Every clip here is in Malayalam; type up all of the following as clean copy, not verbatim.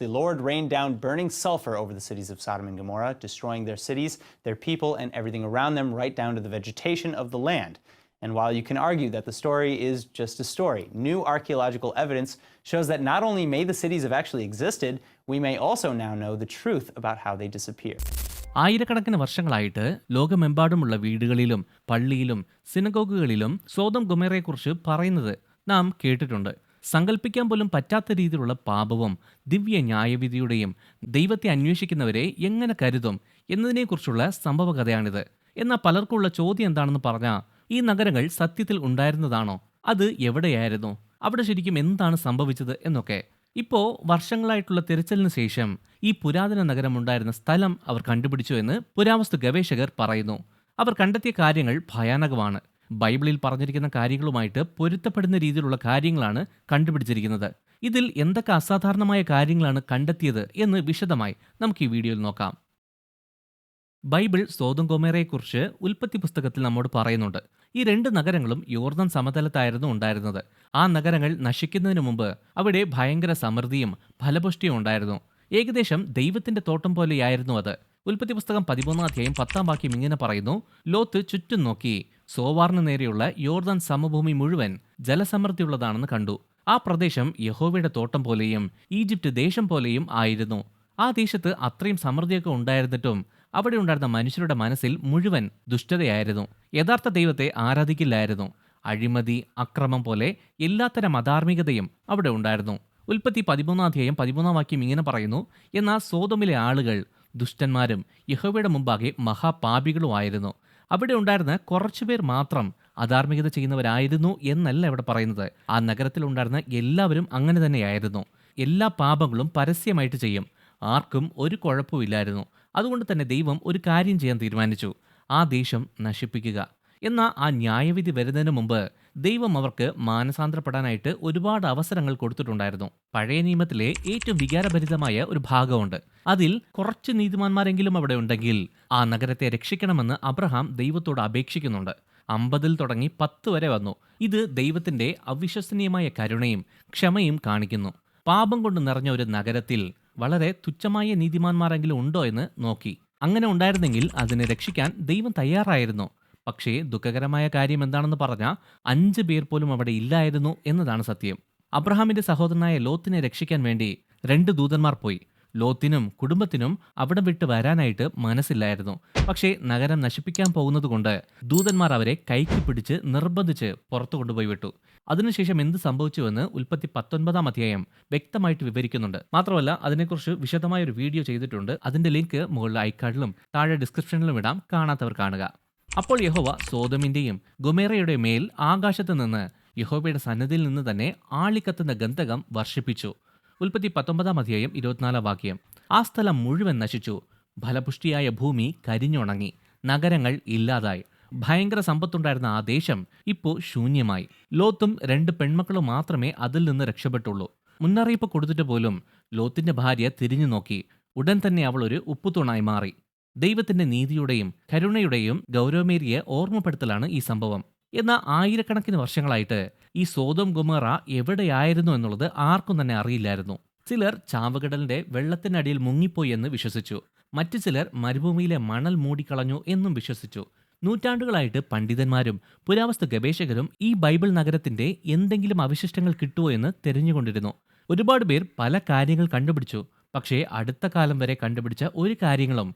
The Lord rained down burning sulfur over the cities of Sodom and Gomorrah, destroying their cities, their people, and everything around them, right down to the vegetation of the land. And while you can argue that the story is just a story, new archaeological evidence shows that not only may the cities have actually existed, we may also now know the truth about how they disappeared. ആയിരക്കണക്കിന് വർഷങ്ങളായിട്ട് ലോകമെമ്പാടുമുള്ള വീടുകളിലും പള്ളിയിലും സിനഗോഗുകളിലും സോദം ഗൊമോറയെക്കുറിച്ച് പറയുന്നത് നാം കേട്ടിട്ടുണ്ട്. സങ്കല്പിക്കാൻ പോലും പറ്റാത്ത രീതിയിലുള്ള പാപവും ദിവ്യ ന്യായവിധിയുടെയും ദൈവത്തെ അന്വേഷിക്കുന്നവരെ എങ്ങനെ കരുതും എന്നതിനെക്കുറിച്ചുള്ള സംഭവകഥയാണിത്. എന്നാൽ പലർക്കുള്ള ചോദ്യം എന്താണെന്ന് പറഞ്ഞാൽ, ഈ നഗരങ്ങൾ സത്യത്തിൽ ഉണ്ടായിരുന്നതാണോ? അത് എവിടെയായിരുന്നു? അവിടെ ശരിക്കും എന്താണ് സംഭവിച്ചത് എന്നൊക്കെ. ഇപ്പോൾ വർഷങ്ങളായിട്ടുള്ള തിരച്ചിലിന് ശേഷം ഈ പുരാതന നഗരം ഉണ്ടായിരുന്ന സ്ഥലം അവർ കണ്ടുപിടിച്ചു എന്ന് പുരാവസ്തു ഗവേഷകർ പറയുന്നു. അവർ കണ്ടെത്തിയ കാര്യങ്ങൾ ഭയാനകമാണ്. ബൈബിളിൽ പറഞ്ഞിരിക്കുന്ന കാര്യങ്ങളുമായിട്ട് പൊരുത്തപ്പെടുന്ന രീതിയിലുള്ള കാര്യങ്ങളാണ് കണ്ടുപിടിച്ചിരിക്കുന്നത്. ഇതിൽ എന്തൊക്കെ അസാധാരണമായ കാര്യങ്ങളാണ് കണ്ടെത്തിയത് എന്ന് വിശദമായി നമുക്ക് ഈ വീഡിയോയിൽ നോക്കാം. ബൈബിൾ സോദം ഗൊമോറയെക്കുറിച്ച് ഉൽപ്പത്തി പുസ്തകത്തിൽ നമ്മോട് പറയുന്നുണ്ട്. ഈ രണ്ട് നഗരങ്ങളും യോർദാൻ സമതലത്തായിരുന്നു ഉണ്ടായിരുന്നത്. ആ നഗരങ്ങൾ നശിക്കുന്നതിന് മുമ്പ് അവിടെ ഭയങ്കര സമൃദ്ധിയും ഫലപുഷ്ടിയും ഉണ്ടായിരുന്നു. ഏകദേശം ദൈവത്തിന്റെ തോട്ടം പോലെയായിരുന്നു അത്. ഉൽപ്പത്തി പുസ്തകം 13-10 ഇങ്ങനെ പറയുന്നു: ലോത്ത് ചുറ്റും നോക്കി സോവാറിന് നേരെയുള്ള യോർദാൻ സമഭൂമി മുഴുവൻ ജലസമൃദ്ധിയുള്ളതാണെന്ന് കണ്ടു. ആ പ്രദേശം യഹോവയുടെ തോട്ടം പോലെയും ഈജിപ്റ്റ് ദേശം പോലെയും ആയിരുന്നു. ആ ദേശത്ത് അത്രയും സമൃദ്ധിയൊക്കെ ഉണ്ടായിരുന്നിട്ടും അവിടെ ഉണ്ടായിരുന്ന മനുഷ്യരുടെ മനസ്സിൽ മുഴുവൻ ദുഷ്ടതയായിരുന്നു. യഥാർത്ഥ ദൈവത്തെ ആരാധിക്കില്ലായിരുന്നു. അഴിമതി, അക്രമം പോലെ എല്ലാത്തരം അധാർമികതയും അവിടെ ഉണ്ടായിരുന്നു. ഉൽപ്പത്തി 13-13 ഇങ്ങനെ പറയുന്നു: എന്നാൽ സോദോമിലെ ആളുകൾ ദുഷ്ടന്മാരും യഹോവയുടെ മുമ്പാകെ മഹാപാപികളുമായിരുന്നു. അവിടെ ഉണ്ടായിരുന്ന കുറച്ചുപേർ മാത്രം അധാർമികത ചെയ്യുന്നവരായിരുന്നു എന്നല്ല ഇവിടെ പറയുന്നത്. ആ നഗരത്തിൽ ഉണ്ടായിരുന്ന എല്ലാവരും അങ്ങനെ തന്നെയായിരുന്നു. എല്ലാ പാപങ്ങളും പരസ്യമായിട്ട് ചെയ്യും. ആർക്കും ഒരു കുഴപ്പമില്ലായിരുന്നു. അതുകൊണ്ട് തന്നെ ദൈവം ഒരു കാര്യം ചെയ്യാൻ തീരുമാനിച്ചു: ആ ദേശം നശിപ്പിക്കുക. എന്നാൽ ആ ന്യായവിധി വരുന്നതിന് മുമ്പ് ദൈവം അവർക്ക് മാനസാന്തരപ്പെടാനായിട്ട് ഒരുപാട് അവസരങ്ങൾ കൊടുത്തിട്ടുണ്ടായിരുന്നു. പഴയ നിയമത്തിലെ ഏറ്റവും വികാരഭരിതമായ ഒരു ഭാഗമുണ്ട്. അതിൽ കുറച്ച് നീതിമാന്മാരെങ്കിലും അവിടെ ഉണ്ടെങ്കിൽ ആ നഗരത്തെ രക്ഷിക്കണമെന്ന് അബ്രഹാം ദൈവത്തോട് അപേക്ഷിക്കുന്നുണ്ട്. 50 തുടങ്ങി 10 വരെ വന്നു. ഇത് ദൈവത്തിന്റെ അവിശ്വസനീയമായ കരുണയും ക്ഷമയും കാണിക്കുന്നു. പാപം കൊണ്ട് നിറഞ്ഞ ഒരു നഗരത്തിൽ വളരെ തുച്ഛമായ നീതിമാന്മാരെങ്കിലും ഉണ്ടോ എന്ന് നോക്കി. അങ്ങനെ ഉണ്ടായിരുന്നെങ്കിൽ അതിനെ രക്ഷിക്കാൻ ദൈവം തയ്യാറായിരുന്നു. പക്ഷേ ദുഃഖകരമായ കാര്യം എന്താണെന്ന് പറഞ്ഞാൽ 5 പേർ പോലും അവിടെ ഇല്ലായിരുന്നു എന്നതാണ് സത്യം. അബ്രഹാമിന്റെ സഹോദരനായ ലോത്തിനെ രക്ഷിക്കാൻ വേണ്ടി 2 ദൂതന്മാർ പോയി. ലോത്തിനും കുടുംബത്തിനും അവിടെ വിട്ട് വരാനായിട്ട് മനസ്സില്ലായിരുന്നു. പക്ഷേ നഗരം നശിപ്പിക്കാൻ പോകുന്നതുകൊണ്ട് ദൂതന്മാർ അവരെ കൈക്ക് പിടിച്ച് നിർബന്ധിച്ച് പുറത്തു കൊണ്ടുപോയി വിട്ടു. അതിനുശേഷം എന്ത് സംഭവിച്ചുവെന്ന് ഉൽപ്പത്തി 19 വ്യക്തമായിട്ട് വിവരിക്കുന്നുണ്ട്. മാത്രമല്ല അതിനെക്കുറിച്ച് വിശദമായ ഒരു വീഡിയോ ചെയ്തിട്ടുണ്ട്. അതിന്റെ ലിങ്ക് മുകളിൽ ഐക്കാർഡിലും താഴെ ഡിസ്ക്രിപ്ഷനിലും ഇടാം, കാണാത്തവർ കാണുക. അപ്പോൾ യഹോവ സോദോമിന്റെയും ഗൊമോറയുടെ മേൽ ആകാശത്ത് നിന്ന് യഹോവയുടെ സന്നിധിയിൽ നിന്ന് തന്നെ ആളിക്കത്തുന്ന ഗന്ധകം വർഷിപ്പിച്ചു. ഉൽപ്പത്തി 19-24 ആ സ്ഥലം മുഴുവൻ നശിച്ചു. ഫലപുഷ്ടിയായ ഭൂമി കരിഞ്ഞുണങ്ങി. നഗരങ്ങൾ ഇല്ലാതായി. ഭയങ്കര സമ്പത്തുണ്ടായിരുന്ന ആ ദേശം ഇപ്പോൾ ശൂന്യമായി. ലോത്തും 2 പെൺമക്കളും മാത്രമേ അതിൽ നിന്ന് രക്ഷപ്പെട്ടുള്ളൂ. മുന്നറിയിപ്പ് കൊടുത്തിട്ട് പോലും ലോത്തിന്റെ ഭാര്യ തിരിഞ്ഞു നോക്കി. ഉടൻ തന്നെ അവൾ ഒരു ഉപ്പുതൂണായി മാറി. ദൈവത്തിന്റെ നീതിയുടെയും കരുണയുടെയും ഗൗരവമേറിയ ഓർമ്മപ്പെടുത്തലാണ് ഈ സംഭവം. എന്നാൽ ആയിരക്കണക്കിന് വർഷങ്ങളായിട്ട് ഈ സോദോം ഗൊമോറ എവിടെയായിരുന്നു എന്നുള്ളത് ആർക്കും തന്നെ അറിയില്ലായിരുന്നു. ചിലർ ചാവുകടലിന്റെ വെള്ളത്തിനടിയിൽ മുങ്ങിപ്പോയി എന്ന് വിശ്വസിച്ചു. മറ്റു ചിലർ മരുഭൂമിയിലെ മണൽ മൂടിക്കളഞ്ഞു എന്നും വിശ്വസിച്ചു. നൂറ്റാണ്ടുകളായിട്ട് പണ്ഡിതന്മാരും പുരാവസ്തു ഗവേഷകരും ഈ ബൈബിൾ നഗരത്തിന്റെ എന്തെങ്കിലും അവശിഷ്ടങ്ങൾ കിട്ടുമോ എന്ന് തിരഞ്ഞുകൊണ്ടിരുന്നു. ഒരുപാട് പേർ പല കാര്യങ്ങൾ കണ്ടുപിടിച്ചു. പക്ഷേ അടുത്ത കാലം വരെ കണ്ടുപിടിച്ച ഒരു കാര്യങ്ങളും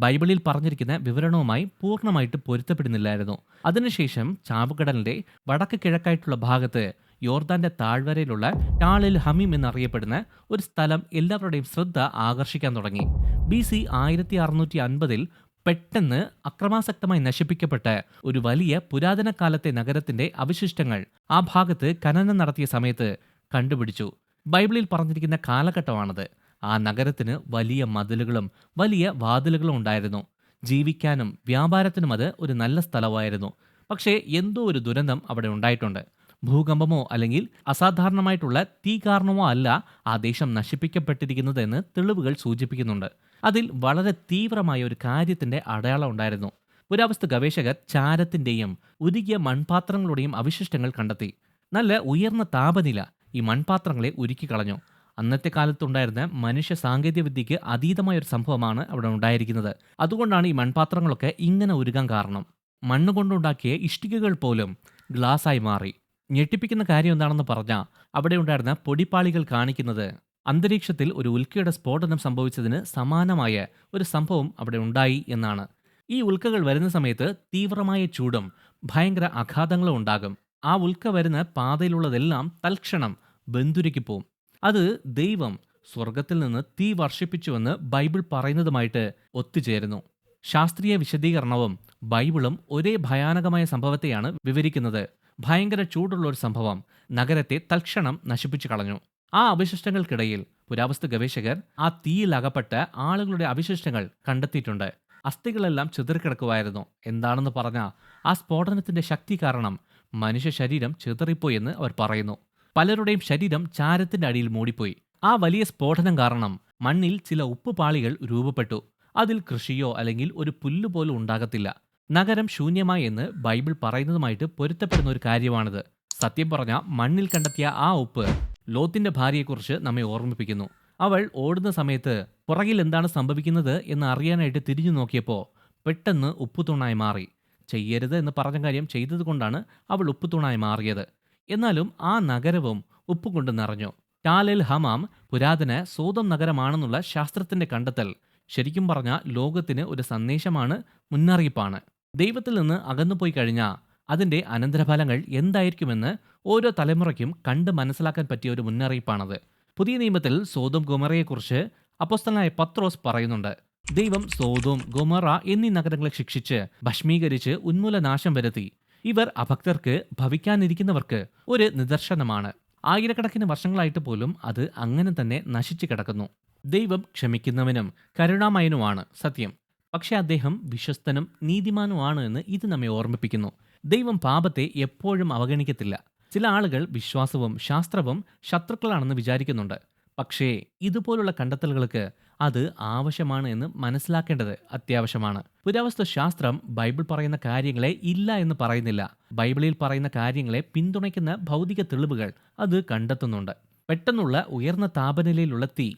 ബൈബിളിൽ പറഞ്ഞിരിക്കുന്ന വിവരണവുമായി പൂർണ്ണമായിട്ട് പൊരുത്തപ്പെടുന്നില്ലായിരുന്നു. അതിനുശേഷം ചാവുകടലിന്റെ വടക്ക് കിഴക്കായിട്ടുള്ള ഭാഗത്ത് യോർദാന്റെ താഴ്വരയിലുള്ള ടാളിൽ ഹമീം എന്നറിയപ്പെടുന്ന ഒരു സ്ഥലം എല്ലാവരുടെയും ശ്രദ്ധ ആകർഷിക്കാൻ തുടങ്ങി. BC 1650 പെട്ടെന്ന് അക്രമാസക്തമായി നശിപ്പിക്കപ്പെട്ട ഒരു വലിയ പുരാതന കാലത്തെ നഗരത്തിന്റെ അവശിഷ്ടങ്ങൾ ആ ഭാഗത്ത് ഖനനം നടത്തിയ സമയത്ത് കണ്ടുപിടിച്ചു. ബൈബിളിൽ പറഞ്ഞിരിക്കുന്ന കാലഘട്ടമാണത്. ആ നഗരത്തിന് വലിയ മതിലുകളും വലിയ വാതിലുകളും ഉണ്ടായിരുന്നു. ജീവിക്കാനും വ്യാപാരത്തിനും അത് ഒരു നല്ല സ്ഥലമായിരുന്നു. പക്ഷേ എന്തോ ഒരു ദുരന്തം അവിടെ ഉണ്ടായിട്ടുണ്ട്. ഭൂകമ്പമോ അല്ലെങ്കിൽ അസാധാരണമായിട്ടുള്ള തീ കാരണമോ അല്ല ആ ദേശം നശിപ്പിക്കപ്പെട്ടിരിക്കുന്നതെന്ന് തെളിവുകൾ സൂചിപ്പിക്കുന്നുണ്ട്. അതിൽ വളരെ തീവ്രമായ ഒരു കാര്യത്തിന്റെ അടയാളം ഉണ്ടായിരുന്നു. പുരാവസ്തു ഗവേഷകർ ചാരത്തിന്റെയും ഉരുകിയ മൺപാത്രങ്ങളുടെയും അവശിഷ്ടങ്ങൾ കണ്ടെത്തി. നല്ല ഉയർന്ന താപനില ഈ മൺപാത്രങ്ങളെ ഉരുക്കിക്കളഞ്ഞു. അന്നത്തെ കാലത്തുണ്ടായിരുന്ന മനുഷ്യ സാങ്കേതിക വിദ്യയ്ക്ക് അതീതമായ ഒരു സംഭവമാണ് അവിടെ ഉണ്ടായിരിക്കുന്നത്. അതുകൊണ്ടാണ് ഈ മൺപാത്രങ്ങളൊക്കെ ഇങ്ങനെ ഉരുകാൻ കാരണം. മണ്ണ് കൊണ്ടുണ്ടാക്കിയ ഇഷ്ടികകൾ പോലും ഗ്ലാസ്സായി മാറി. ഞെട്ടിപ്പിക്കുന്ന കാര്യം എന്താണെന്ന് പറഞ്ഞാൽ അവിടെ ഉണ്ടായിരുന്ന പൊടിപ്പാളികൾ കാണിക്കുന്നത് അന്തരീക്ഷത്തിൽ ഒരു ഉൽക്കയുടെ സ്ഫോടനം സംഭവിച്ചതിന് സമാനമായ ഒരു സംഭവം അവിടെ ഉണ്ടായി എന്നാണ്. ഈ ഉൽക്കകൾ വരുന്ന സമയത്ത് തീവ്രമായ ചൂടും ഭയങ്കര ആഘാതങ്ങളും ഉണ്ടാകും. ആ ഉൽക്ക വരുന്ന പാതയിലുള്ളതെല്ലാം തൽക്ഷണം ബന്തുരുക്കി പോവും. അത് ദൈവം സ്വർഗത്തിൽ നിന്ന് തീ വർഷിപ്പിച്ചുവെന്ന് ബൈബിൾ പറയുന്നതുമായിട്ട് ഒത്തുചേരുന്നു. ശാസ്ത്രീയ വിശദീകരണവും ബൈബിളും ഒരേ ഭയാനകമായ സംഭവത്തെയാണ് വിവരിക്കുന്നത്. ഭയങ്കര ചൂടുള്ള ഒരു സംഭവം നഗരത്തെ തൽക്ഷണം നശിപ്പിച്ചു കളഞ്ഞു. ആ അവശിഷ്ടങ്ങൾക്കിടയിൽ പുരാവസ്തു ഗവേഷകർ ആ തീയിൽ അകപ്പെട്ട ആളുകളുടെ അവശിഷ്ടങ്ങൾ കണ്ടെത്തിയിട്ടുണ്ട്. അസ്ഥികളെല്ലാം ചിതറിക്കിടക്കുമായിരുന്നു. എന്താണെന്ന് പറഞ്ഞാൽ ആ സ്ഫോടനത്തിന്റെ ശക്തി കാരണം മനുഷ്യ ശരീരം ചിതറിപ്പോയി എന്ന് അവർ പറയുന്നു. പലരുടെയും ശരീരം ചാരത്തിന്റെ അടിയിൽ മൂടിപ്പോയി. ആ വലിയ സ്ഫോടനം കാരണം മണ്ണിൽ ചില ഉപ്പുപാളികൾ രൂപപ്പെട്ടു. അതിൽ കൃഷിയോ അല്ലെങ്കിൽ ഒരു പുല്ല് പോലും ഉണ്ടാകത്തില്ല. നഗരം ശൂന്യമായി എന്ന് ബൈബിൾ പറയുന്നതുമായിട്ട് പൊരുത്തപ്പെടുന്ന ഒരു കാര്യമാണിത്. സത്യം പറഞ്ഞാൽ മണ്ണിൽ കണ്ടെത്തിയ ആ ഉപ്പ് ലോത്തിന്റെ ഭാര്യയെക്കുറിച്ച് നമ്മെ ഓർമ്മിപ്പിക്കുന്നു. അവൾ ഓടുന്ന സമയത്ത് പുറകിൽ എന്താണ് സംഭവിക്കുന്നത് എന്ന് അറിയാനായിട്ട് തിരിഞ്ഞു നോക്കിയപ്പോൾ പെട്ടെന്ന് ഉപ്പുതൂണായി മാറി. ചെയ്യരുത് എന്ന് പറഞ്ഞ കാര്യം ചെയ്തതുകൊണ്ടാണ് അവൾ ഉപ്പുതൂണായി മാറിയത്. എന്നാലും ആ നഗരവും ഉപ്പുകൊണ്ട് നിറഞ്ഞു. ടാൽ എൽ ഹമാം പുരാതന സോദം നഗരമാണെന്നുള്ള ശാസ്ത്രത്തിന്റെ കണ്ടെത്തൽ ശരിക്കും പറഞ്ഞാൽ ലോകത്തിന് ഒരു സന്ദേശമാണ്, മുന്നറിയിപ്പാണ്. ദൈവത്തിൽ നിന്ന് അകന്നുപോയി കഴിഞ്ഞാൽ അതിന്റെ അനന്തരഫലങ്ങൾ എന്തായിരിക്കുമെന്ന് ഓരോ തലമുറയ്ക്കും കണ്ട് മനസ്സിലാക്കാൻ പറ്റിയ ഒരു മുന്നറിയിപ്പാണത്. പുതിയ നിയമത്തിൽ സോദോം ഗൊമോറയെക്കുറിച്ച് അപ്പോസ്തലനായ പത്രോസ് പറയുന്നുണ്ട്. ദൈവം സോദോം, ഗൊമോറ എന്നീ നഗരങ്ങളെ ശിക്ഷിച്ച് ഭസ്മീകരിച്ച് ഉന്മൂലനാശം വരുത്തി. ഇവർ അഭക്തർക്ക്, ഭവിക്കാനിരിക്കുന്നവർക്ക് ഒരു നിദർശനമാണ്. ആയിരക്കണക്കിന് വർഷങ്ങളായിട്ട് പോലും അത് അങ്ങനെ തന്നെ നശിച്ചു കിടക്കുന്നു. ദൈവം ക്ഷമിക്കുന്നവനും കരുണാമയനുമാണ് സത്യം. പക്ഷെ അദ്ദേഹം വിശ്വസ്തനും നീതിമാനുമാണ് എന്ന് ഇത് നമ്മെ ഓർമ്മിപ്പിക്കുന്നു. ദൈവം പാപത്തെ എപ്പോഴും അവഗണിക്കത്തില്ല. ചില ആളുകൾ വിശ്വാസവും ശാസ്ത്രവും ശത്രുക്കളാണെന്ന് വിചാരിക്കുന്നുണ്ട്. പക്ഷേ ഇതുപോലുള്ള കണ്ടെത്തലുകൾക്ക് അത് ആവശ്യമാണ് എന്ന് മനസ്സിലാക്കേണ്ടത് അത്യാവശ്യമാണ്. പുരാവസ്തു ശാസ്ത്രം ബൈബിൾ പറയുന്ന കാര്യങ്ങളെ ഇല്ല എന്ന് പറയുന്നില്ല. ബൈബിളിൽ പറയുന്ന കാര്യങ്ങളെ പിന്തുണയ്ക്കുന്ന ഭൗതിക തെളിവുകൾ അത് കണ്ടെത്തുന്നുണ്ട്. പെട്ടെന്നുള്ള ഉയർന്ന താപനിലയിലുള്ള തീ,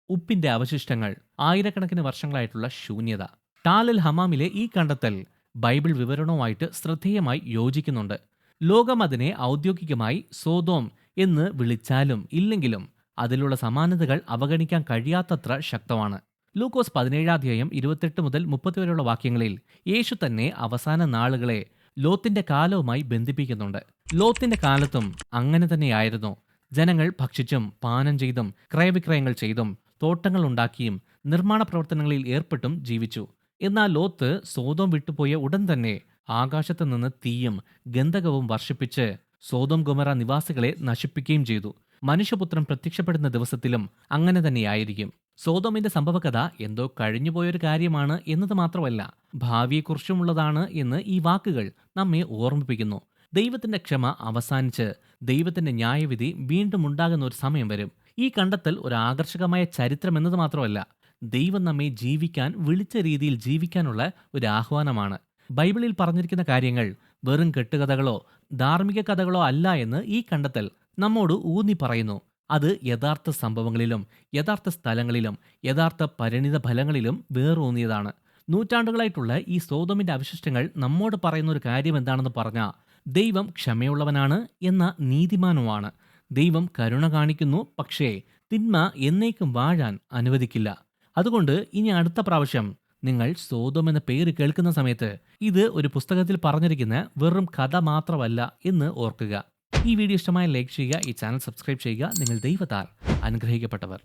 ഉപ്പിന്റെ അവശിഷ്ടങ്ങൾ, ആയിരക്കണക്കിന് വർഷങ്ങളായിട്ടുള്ള ശൂന്യത. ടാൽ എൽ ഹമാമിലെ ഈ കണ്ടെത്തൽ ബൈബിൾ വിവരണവുമായിട്ട് ശ്രദ്ധേയമായി യോജിക്കുന്നുണ്ട്. ലോകം അതിനെ ഔദ്യോഗികമായി സോദോം എന്ന് വിളിച്ചാലും ഇല്ലെങ്കിലും അതിലുള്ള സമാനതകൾ അവഗണിക്കാൻ കഴിയാത്തത്ര ശക്തമാണ്. ലൂക്കോസ് 17 മുതൽ 30 വരെയുള്ള വാക്യങ്ങളിൽ യേശു തന്നെ അവസാന നാളുകളെ ലോത്തിന്റെ കാലവുമായി ബന്ധിപ്പിക്കുന്നുണ്ട്. ലോത്തിന്റെ കാലത്തും അങ്ങനെ തന്നെയായിരുന്നു. ജനങ്ങൾ ഭക്ഷിച്ചും പാനം ചെയ്തും ക്രയവിക്രയങ്ങൾ ചെയ്തും തോട്ടങ്ങൾ ഉണ്ടാക്കിയും നിർമ്മാണ പ്രവർത്തനങ്ങളിൽ ഏർപ്പെട്ടും ജീവിച്ചു. എന്നാൽ ലോത്ത് സോദോം വിട്ടുപോയ ഉടൻ തന്നെ ആകാശത്ത് നിന്ന് തീയും ഗന്ധകവും വർഷിപ്പിച്ച് സോദോം ഗൊമോറ നിവാസികളെ നശിപ്പിക്കുകയും ചെയ്തു. മനുഷ്യപുത്രൻ പ്രത്യക്ഷപ്പെടുന്ന ദിവസത്തിലും അങ്ങനെ തന്നെയായിരിക്കും. സോദോമിന്റെ സംഭവകഥ എന്തോ കഴിഞ്ഞുപോയൊരു കാര്യമാണ് എന്നത് മാത്രമല്ല, ഭാവിയെക്കുറിച്ചുമുള്ളതാണ് എന്ന് ഈ വാക്കുകൾ നമ്മെ ഓർമ്മിപ്പിക്കുന്നു. ദൈവത്തിന്റെ ക്ഷമ അവസാനിച്ച് ദൈവത്തിന്റെ ന്യായവിധി വീണ്ടും ഉണ്ടാകുന്ന ഒരു സമയം വരും. ഈ കണ്ടെത്തൽ ഒരു ആകർഷകമായ ചരിത്രം എന്നത് മാത്രമല്ല, ദൈവം നമ്മെ ജീവിക്കാൻ, വിളിച്ച രീതിയിൽ ജീവിക്കാനുള്ള ഒരു ആഹ്വാനമാണ്. ബൈബിളിൽ പറഞ്ഞിരിക്കുന്ന കാര്യങ്ങൾ വെറും കെട്ടുകഥകളോ ധാർമ്മിക കഥകളോ അല്ല എന്ന് ഈ കണ്ടെത്തൽ നമ്മോട് ഊന്നി പറയുന്നു. അത് യഥാർത്ഥ സംഭവങ്ങളിലും യഥാർത്ഥ സ്ഥലങ്ങളിലും യഥാർത്ഥ പരിണിത ഫലങ്ങളിലും വേറൂന്നിയതാണ്. നൂറ്റാണ്ടുകളായിട്ടുള്ള ഈ സോദോമിന്റെ അവശിഷ്ടങ്ങൾ നമ്മോട് പറയുന്ന ഒരു കാര്യം എന്താണെന്ന് പറഞ്ഞാൽ, ദൈവം ക്ഷമയുള്ളവനാണ് എന്ന നീതിമാനുമാണ്. ദൈവം കരുണ കാണിക്കുന്നു, പക്ഷേ തിന്മ എന്നേക്കും വാഴാൻ അനുവദിക്കില്ല. അതുകൊണ്ട് ഇനി അടുത്ത പ്രാവശ്യം നിങ്ങൾ സോദോം എന്ന പേര് കേൾക്കുന്ന സമയത്ത് ഇത് ഒരു പുസ്തകത്തിൽ പറഞ്ഞിരിക്കുന്ന വെറും കഥ മാത്രമല്ല എന്ന് ഓർക്കുക. ഈ വീഡിയോ ഇഷ്ടമായ ലൈക്ക് ചെയ്യുക, ഈ ചാനൽ സബ്സ്ക്രൈബ് ചെയ്യുക. നിങ്ങൾ ദൈവത്താൽ അനുഗ്രഹിക്കപ്പെട്ടവർ.